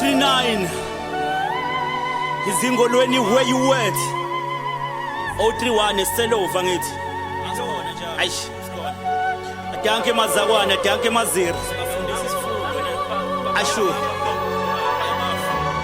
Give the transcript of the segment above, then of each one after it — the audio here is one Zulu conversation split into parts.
039 izingolweni where you at 031 eselova ngithi ayish adanke mazakwana adanke maziri ashu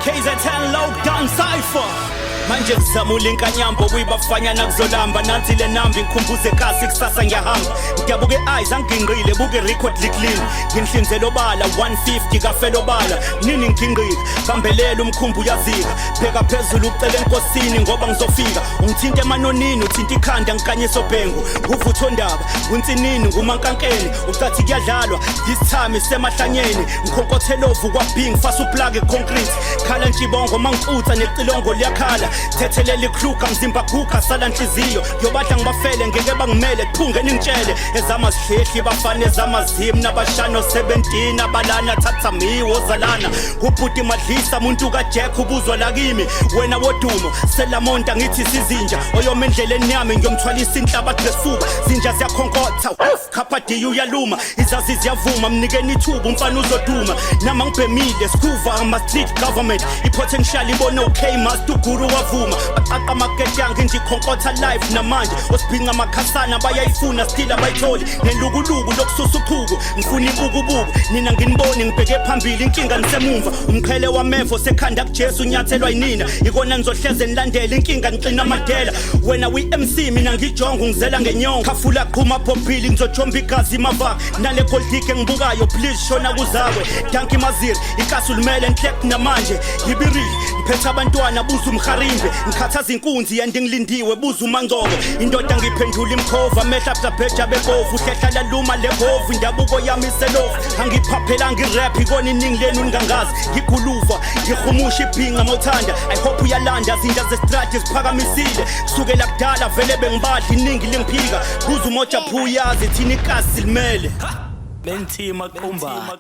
KZN lockdown cypher manje ngizamula inkanyambo kuyibafanyana kuzolamba nansi le nambi ngikhumbuze kasi kusasa ngiyahamba ngiyabuke eyes angingqile buke record clean nginhlinzelo bala 150 kafelo bala nini ngingqika bambelela umkhumbu uyazika pheka phezulu ucela enkosini ngoba ngizofika ungithinta emanonini uthinta ikhanda ngikanyiso bhengu uvutho ndaba unsinini ngumankankeni ucathi kuyadlalwa this time isemahlanyeni ngikhonkothelovu kwabing fasa uplug econcrete khala ntshibongo mangicutha necilongo liyakhala thethelela ikhluka mzimba guga sala nhliziyo yobadla ngibafele ngeke bangimele kuphungeni ngitshele ezama sihlehli bafane ezamazim nabashano 17 abalana thatha miwo zalana ubhuti madlisa umuntu kaJack ubuzwa lakimi wena wodumo selamonta ngithi sizinja oyoma endleleni yami ngiyomthwalisa inhlaba dressfuba zinja ziyakhonkotha khapadi uyaluma izazi ziyavuma mnikeni ithuba umfana uzoduma nama ngibhemile skuva ama street government ipotential ibona okay master guru wavuma baqaqa market yangi nje khonkotha live namanje osibhinqa amakhasana bayayifuna still abayitholi nelukuluku lokususa uphuko ngifuna ibukubuku nina nginiboni ngibheke phambili inkinga nisemumva umqhele wamevo sekhanda kuJesu unyathelwa yinina ikona nizohleze nilandela inkinga nixina amadela wena uMC mina ngijonga ngizela ngenyongo khafula qhuma phobhili ngizojomba igazi mavaka nale goldike ngibukayo please shona kuzakwe danki maziri ikasulumele enhlek namanje yibiri ngiphethe abantwana buza umharimbe ngikhathaza inkunzi yandi ngilindiwe buza umangcobo indoda ngiphendula imkhova mehla bhabheja bebovu hlehla luma legovu indabuko yami iselofu angiphaphela ngirap ikona iningi lenu ngangazi ngiguluva ngihumusha ibhinqa mawuthanda I hope uyalanda zinja zestrate ziphakamisile kusukela kudala vele bengibadla iningi lingiphika buza umoja phuyazi thina ikasi limele lenthima kumba